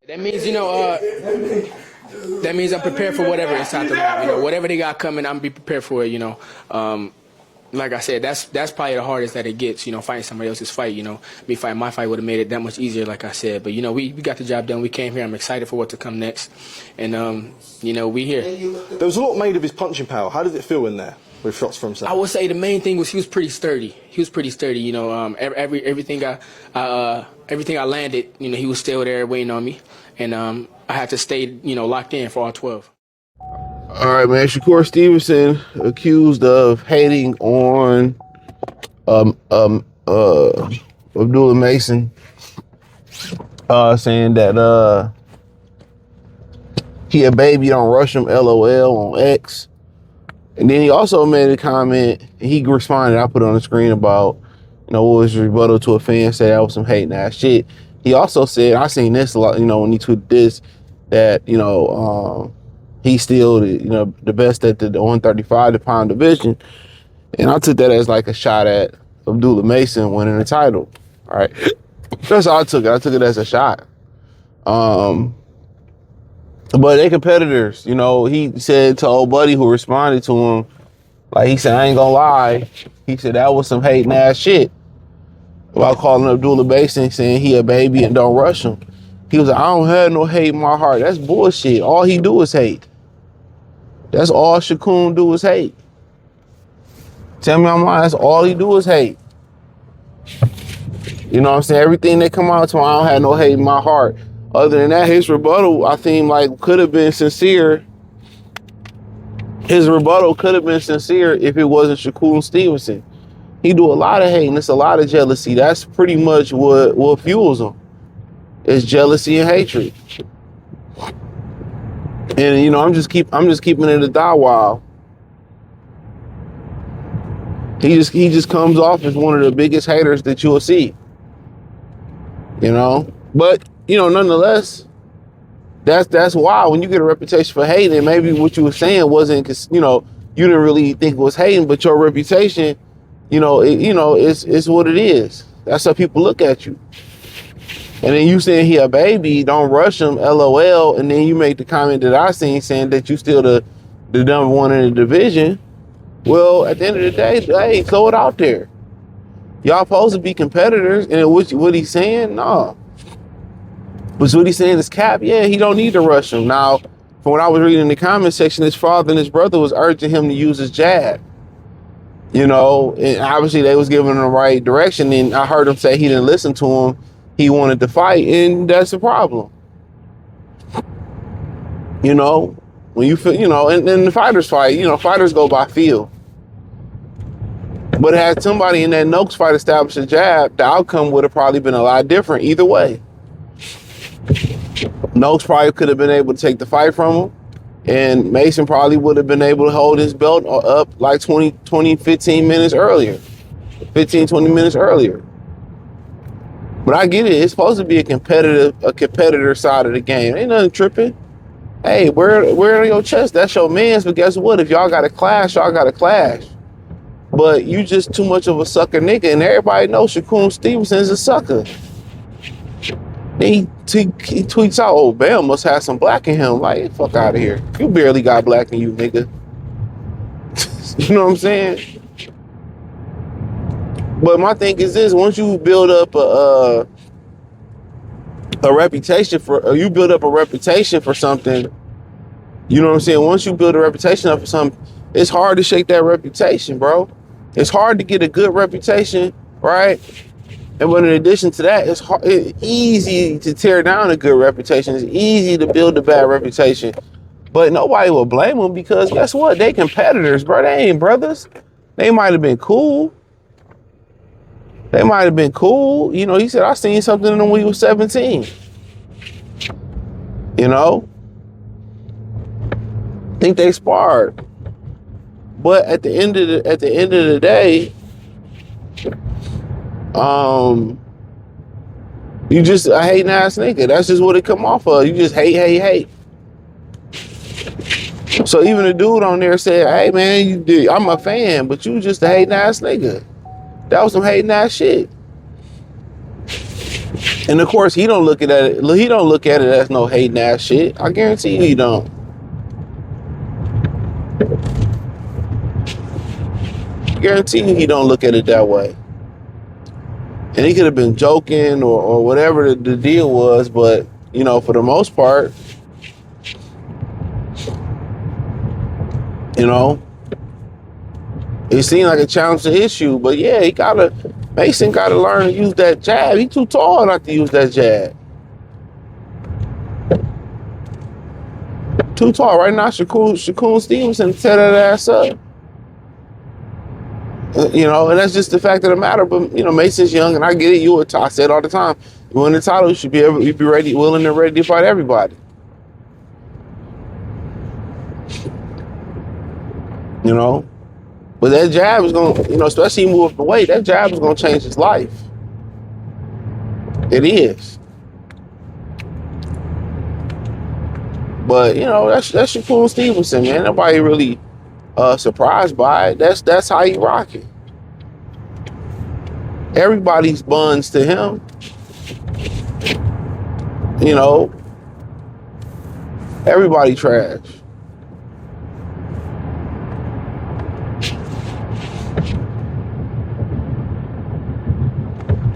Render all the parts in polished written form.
That means, that means I'm prepared for whatever inside the ring. Whatever they got coming, I'm be prepared for it. Like I said, that's probably the hardest that it gets. Fighting somebody else's fight. Me fighting my fight would have made it that much easier. Like I said, but we got the job done. We came here. I'm excited for what to come next, and we here. There was a lot made of his punching power. How did it feel in there with shots from himself? I would say the main thing was he was pretty sturdy. Everything I landed, he was still there waiting on me, and I had to stay, locked in for all 12. All right, man. Shakur Stevenson accused of hating on Abdullah Mason, saying that he a baby, don't rush him, LOL on X. And then he also made a comment, he responded, I put it on the screen about, what was his rebuttal to a fan, said that was some hating ass shit. He also said, I seen this a lot, when he tweeted this, that, he's still, the best at the 135, the pound division. And I took that as like a shot at Abdullah Mason winning the title. All right. That's how I took it. I took it as a shot. But they competitors, he said to old buddy who responded to him, like he said, I ain't gonna lie. He said that was some hating ass shit about calling Abdullah Mason, saying he a baby and don't rush him. He was like, I don't have no hate in my heart. That's bullshit. All he do is hate. That's all Shakur do is hate. Tell me I'm lying. That's all he do is hate. You know what I'm saying? Everything that come out to him, I don't have no hate in my heart. Other than that, his rebuttal, I think, could have been sincere. His rebuttal could have been sincere if it wasn't Shakur Stevenson. He do a lot of hating. It's a lot of jealousy. That's pretty much what fuels him. It's jealousy and hatred. And I'm just keeping it a die while. He just comes off as one of the biggest haters that you'll see. But nonetheless, that's why when you get a reputation for hating, maybe what you were saying wasn't, because you didn't really think it was hating, but your reputation, it's what it is. That's how people look at you. And then you saying he a baby, don't rush him, LOL, and then you make the comment that I seen saying that you still the number one in the division. Well, at the end of the day, hey, throw it out there. Y'all supposed to be competitors, and what he's saying, no. But what he's saying is cap, yeah, he don't need to rush him. Now, from what I was reading in the comment section, his father and his brother was urging him to use his jab. And obviously they was giving him the right direction, and I heard him say he didn't listen to him. He wanted to fight, and that's the problem. When you feel, and the fighters fight, fighters go by feel. But had somebody in that Noakes fight established a jab, the outcome would have probably been a lot different either way. Noakes probably could have been able to take the fight from him, and Mason probably would have been able to hold his belt up like 15 minutes earlier. 15, 20 minutes earlier. But I get it. It's supposed to be a competitor side of the game. Ain't nothing tripping. Hey, wear on your chest. That's your man's. But guess what? If y'all got to clash, y'all got to clash. But you just too much of a sucker nigga, and everybody knows Shakur Stevenson's a sucker. Then he tweets out, "Oh, Bam must have some black in him." Like, fuck out of here. You barely got black in you, nigga. You know what I'm saying? But my thing is this: once you build up a reputation for something, you know what I'm saying? Once you build a reputation up for something, it's hard to shake that reputation, bro. It's hard to get a good reputation, right? And but in addition to that, it's easy to tear down a good reputation. It's easy to build a bad reputation. But nobody will blame them because guess what? They competitors, bro. They ain't brothers. They might have been cool. He said, I seen something in him when he was 17. Think they sparred. But at the end of the day, you just a hating ass nigga. That's just what it come off of. You just hate. So even the dude on there said, "Hey man, I'm a fan, but you just a hating ass nigga." That was some hating ass shit. And of course, he don't look at it. He don't look at it as no hating ass shit. I guarantee you, he don't. I guarantee you, he don't look at it that way. And he could have been joking or whatever the deal was, but you know, for the most part, you know, it seemed like a challenging issue. But yeah, Mason gotta learn to use that jab. He too tall not to use that jab. Too tall. Right now, Shakur Stevenson tear that ass up. You know, and that's just the fact of the matter. But you know, Mason's young, and I get it. I say it all the time. You win the title, you should be ready, willing, and ready to fight everybody. You know, but that jab is gonna, you know, especially move up the weight. That jab is gonna change his life. It is. But you know, that's Shakur Stevenson, man. Nobody really surprised by it. That's how he rocking. Everybody's buns to him. You know, everybody trash.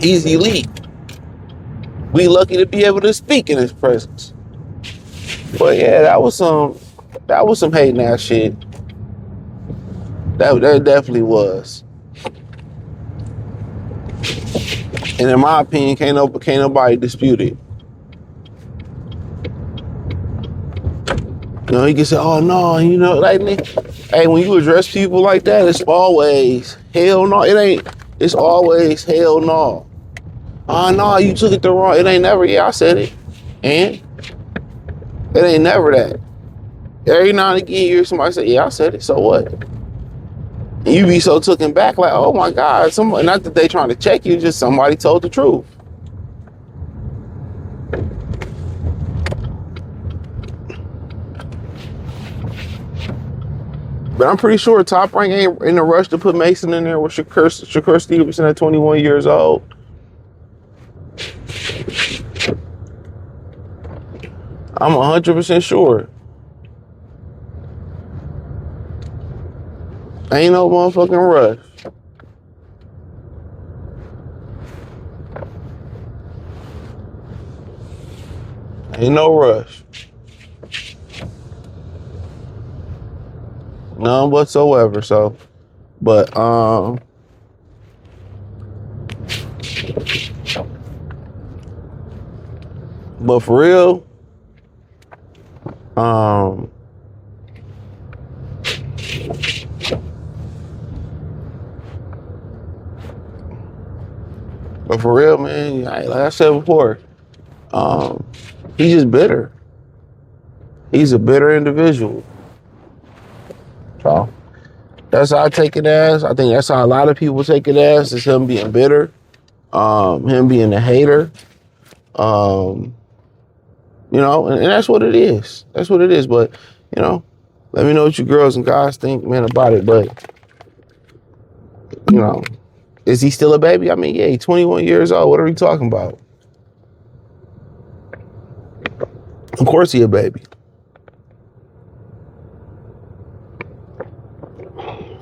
He's elite. We lucky to be able to speak in his presence. But yeah, that was some hating ass shit. That definitely was. And in my opinion, can't nobody dispute it. You know, he can say, "Oh no," you know, like, hey, when you address people like that, it's always hell no. It ain't. It's always hell no. Oh no, you took it the wrong. It ain't never. Yeah, I said it, and it ain't never that. Every now and again, you hear somebody say, "Yeah, I said it." So what? And you be so taken back, like, "Oh my God!" Somebody, not that they trying to check you, just somebody told the truth. But I'm pretty sure Top Rank ain't in a rush to put Mason in there with Shakur Stevenson at 21 years old. I'm 100% sure. Ain't no motherfucking rush. Ain't no rush. None whatsoever. So, but for real, man, like I said before, he's just bitter. He's a bitter individual. So that's how I take it as. I think that's how a lot of people take it as, is him being bitter, him being a hater. You know, and that's what it is. That's what it is. But, you know, let me know what you girls and guys think, man, about it. But, you know, is he still a baby? I mean, yeah, he's 21 years old. What are we talking about? Of course he a baby.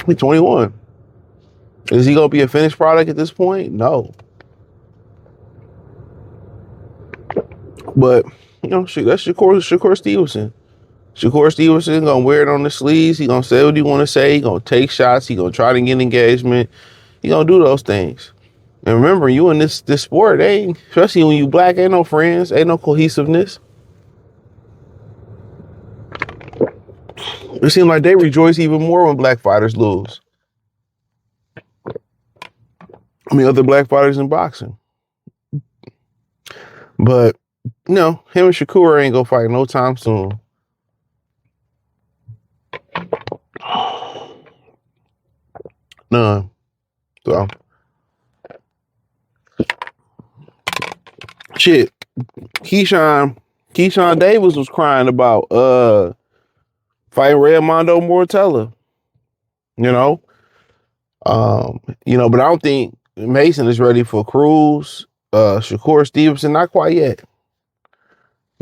He's 21. Is he going to be a finished product at this point? No. But, you know, that's Shakur Stevenson. Shakur Stevenson gonna wear it on the sleeves. He gonna say what he want to say. He gonna take shots. He gonna try to get engagement. He gonna do those things. And remember, you in this sport, especially when you black, ain't no friends, ain't no cohesiveness. It seems like they rejoice even more when black fighters lose. I mean, other black fighters in boxing. But, you know, him and Shakur ain't gonna fight no time soon. None. So, shit. Keyshawn Davis was crying about fighting Redmondo Mortella. You know, but I don't think Mason is ready for Cruz. Shakur Stevenson, not quite yet.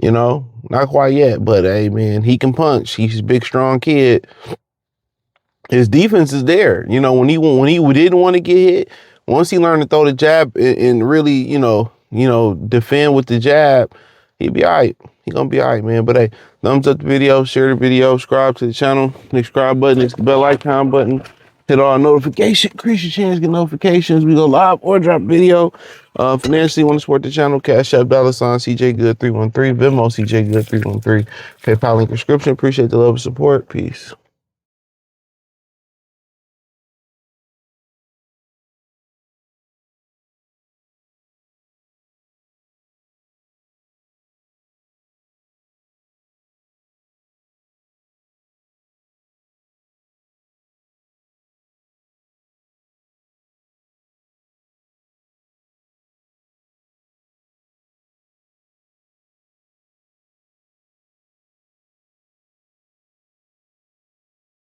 Not quite yet. But hey, man, he can punch. He's a big, strong kid. His defense is there. When he didn't want to get hit, once he learned to throw the jab and really, defend with the jab, he'd be all right. He gonna be all right, man. But hey, thumbs up the video, share the video, subscribe to the channel, subscribe button, hit the bell icon button, hit all notifications, increase your chance to get notifications. We go live or drop video. Financially, want to support the channel, Cash App, $ CJ Good 313, Venmo CJ Good 313, PayPal link description. Appreciate the love and support. Peace.